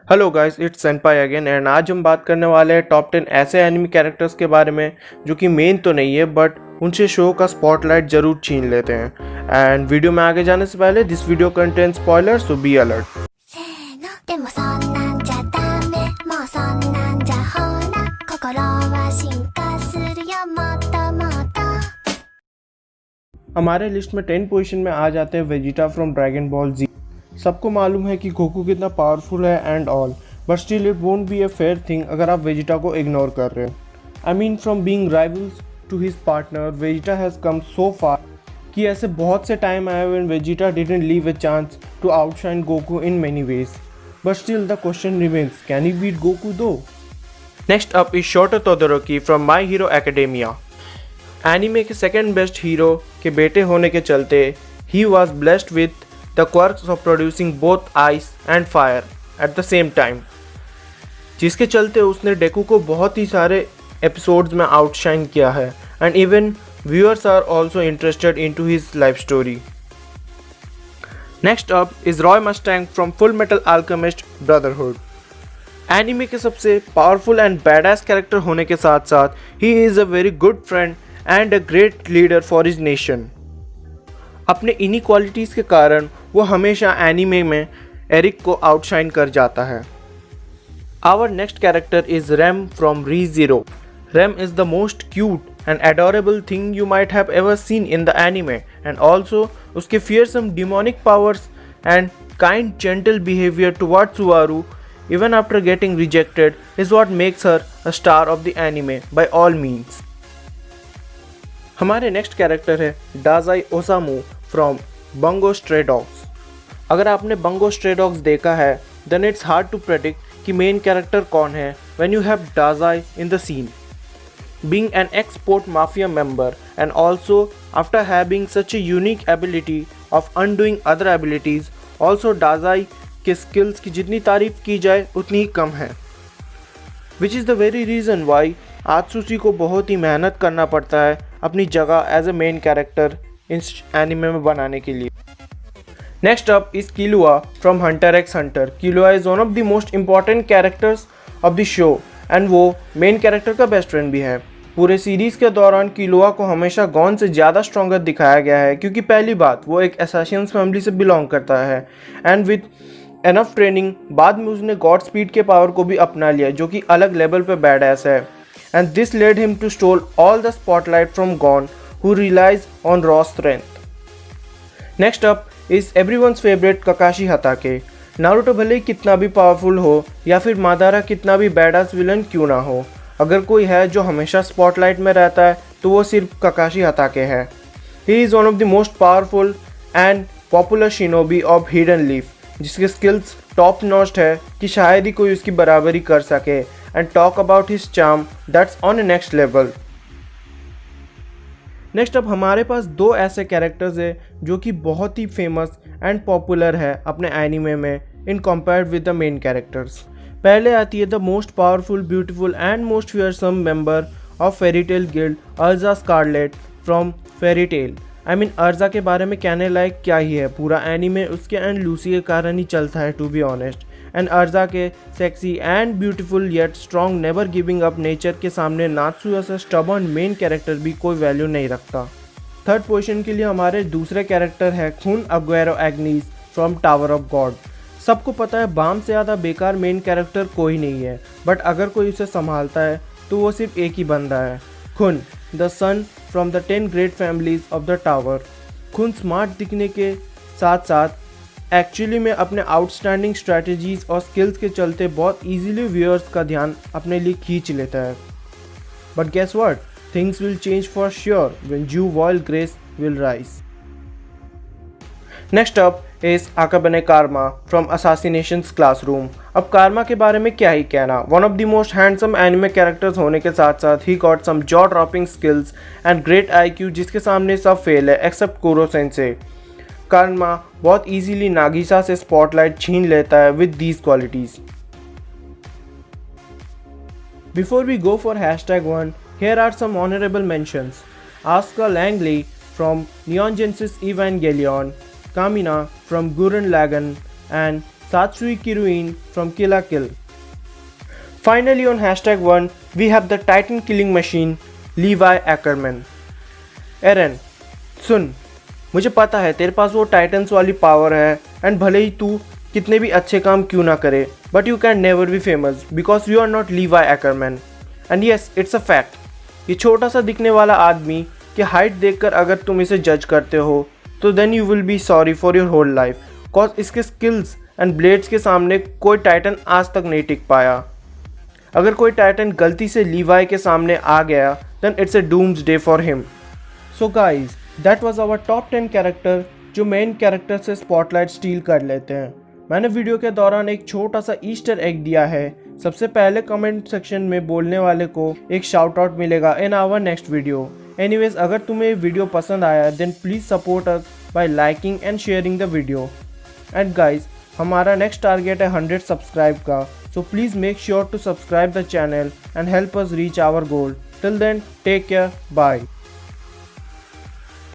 Hello guys, it's सेनपाई again and आज हम बात करने वाले हैं टॉप 10 ऐसे एनिमी कैरेक्टर्स के बारे में जो कि मेन तो नहीं है बट उनसे शो का स्पॉटलाइट जरूर छीन लेते हैं। एंड वीडियो में आगे जाने से पहले this video contain spoiler so be alert. せーのでもそんなんじゃダメもうそんなんじゃほら心は進化するよもっともっと हमारे लिस्ट में 10 पोजीशन में आ जाते हैं Vegeta from Dragon Ball Z. सबको मालूम है कि गोकू कितना पावरफुल है and all, but still it won't be a fair thing अगर आप वेजिटा को इग्नोर कर रहे हो। I mean from being rivals to his partner Vegeta has come so far कि ऐसे बहुत से टाइम आए when Vegeta didn't leave a chance to outshine Goku in many ways, but still the question remains, can he beat Goku though? Next up is Shoto Todoroki from My Hero Academia. Anime के second best hero के बेटे होने के चलते he was blessed with the quirks of producing both ice and fire at the same time, जिसके चलते उसने डेकू को बहुत ही सारे एपिसोड्स में आउटशाइन किया है and even viewers are also interested in to his life story. Next up is Roy Mustang from Full Metal Alchemist Brotherhood. Anime के सबसे पावरफुल एंड बैडएस कैरेक्टर होने के साथ साथ he is a very good friend and a great leader for his nation. अपने इन्हीं qualities के कारण वो हमेशा एनिमे में एरिक को आउटशाइन कर जाता है। Our next character is Ram from Re Zero. Ram is the most cute and adorable thing you might have ever seen in the anime and also उसके fearsome demonic powers and kind gentle behaviour towards Subaru even after getting rejected is what makes her a star of the anime by all means. हमारे next character है Dazai Osamu from Bungo Stray Dogs. अगर आपने Bungo Stray Dogs देखा है then it's hard to predict कि main character कौन है when you have Dazai in the scene. Being an ex-port mafia member and also after having such a unique ability of undoing other abilities, also Dazai के skills की जितनी तारीफ की जाए उतनी ही कम है, which is the very reason why Atsushi को बहुत ही मेहनत करना पड़ता है अपनी जगह एज अ मेन कैरेक्टर इस एनिमे में बनाने के लिए। Next up is Killua from Hunter x Hunter. Killua is one of the most important characters of the show and वो मेन कैरेक्टर का बेस्ट फ्रेंड भी है। पूरे सीरीज़ के दौरान किलुआ को हमेशा गॉन से ज़्यादा स्ट्रॉन्गर दिखाया गया है क्योंकि पहली बात वो एक असैसिन्स फैमिली से बिलोंग करता है एंड विद एनफ ट्रेनिंग बाद में उसने गॉड स्पीड के पावर को भी अपना लिया जो कि अलग लेवल पे बैडएस है and this led him to stole all the spotlight from Gon who relies on raw strength. Next up is everyone's favourite Kakashi Hatake. Naruto भले ही कितना भी पावरफुल हो या फिर मादारा कितना भी बैडएस विलन क्यों ना हो, अगर कोई है जो हमेशा स्पॉटलाइट में रहता है तो वो सिर्फ ककाशी हताके है। He is one of the most powerful and popular shinobi of hidden leaf, जिसके स्किल्स टॉप नॉच्ड है कि शायद ही कोई उसकी बराबरी कर सके and talk about his charm that's on A next level. Next अब हमारे पास दो ऐसे कैरेक्टर्स है जो कि बहुत ही फेमस एंड पॉपुलर है अपने एनिमे में in compared with the main characters. पहले आती है the most powerful beautiful and most fearsome member of Fairy Tail guild Erza Scarlet from Fairy Tail. I mean Erza के बारे में कहने लायक क्या ही है, पूरा एनीमे उसके एंड लूसी के कारण ही चलता है टू बी ऑनेस्ट। एंड अर्जा के sexy and beautiful yet strong never giving up nature के सामने नात्सुया से स्टबर्न मेन कैरेक्टर भी कोई वैल्यू नहीं रखता। थर्ड पोजीशन के लिए हमारे दूसरे कैरेक्टर है खून Aguero Agnes from tower of God. सबको पता है बाम से ज़्यादा बेकार मेन कैरेक्टर कोई नहीं है, बट अगर कोई उसे संभालता है तो वो सिर्फ एक ही बंदा है, Khun the son from the 10 great families of the tower. Khun smart दिखने के साथ साथ एक्चुअली में अपने आउटस्टैंडिंग स्ट्रैटेजीज और स्किल्स के चलते बहुत इजीली व्यूअर्स का ध्यान अपने लिए खींच लेता है। But guess what, things will change for sure when Ju Viol Grace will rise. Next up is Akabane Karma from असासिनेशंस classroom. अब कारमा के बारे में क्या ही कहना, one of the most handsome anime characters होने के साथ साथ ही got some jaw dropping skills and great IQ जिसके सामने सब फेल है एक्सेप्ट कुरो सेंसे। कारमा बहुत इजीली नागिसा से स्पॉटलाइट छीन लेता है with these qualities. Before we go for #1, here are some honorable mentions. Asuka Langley from Neon Genesis Evangelion, Kamina from Gurren Lagann, and Satsui Kiruin from Kill la Kill. Finally on #1 we have the Titan killing machine Levi Ackerman. एरन सुन, मुझे पता है तेरे पास वो titans वाली power है and भले ही तू कितने भी अच्छे काम क्यों ना करे, but you can never be famous because you are not Levi Ackerman. And yes, it's a fact. ये छोटा सा दिखने वाला आदमी की हाइट देखकर अगर तुम इसे जज करते हो तो then you will be sorry for your whole life, cause इसके स्किल्स एंड ब्लेड्स के सामने कोई टाइटन आज तक नहीं टिक पाया. अगर कोई टाइटन गलती से लीवाई के सामने आ गया then it's a doomsday for him. So guys, that was our top 10 character जो मेन कैरेक्टर से स्पॉटलाइट स्टील कर लेते हैं. मैंने वीडियो के दौरान एक छोटा सा ईस्टर एग दिया है. सबसे पहले कमेंट सेक्शन में बोलने वाले को एक शाउट आउट मिलेगा in our next video. Anyways, अगर तुम्हें वीडियो पसंद आया then please support us by liking and sharing the video. And guys, हमारा नेक्स्ट टारगेट है 100 सब्सक्राइब का, so please make sure to subscribe the channel and help us reach our goal. Till then, take care, bye.